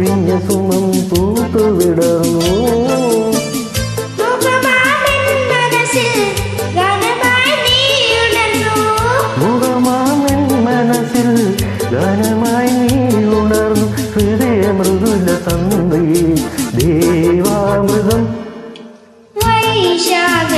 വിരിഞ്ഞ സുമം പൂത്തുവിടർന്നു. മുഖമാമൻ മനസ്സിൽ ഗാനമായി നീ ഉണർന്നു. ഹൃദയ മൃദുല സന്ധ്യയിൽ ദേവാമൃതം. വൈശാഖ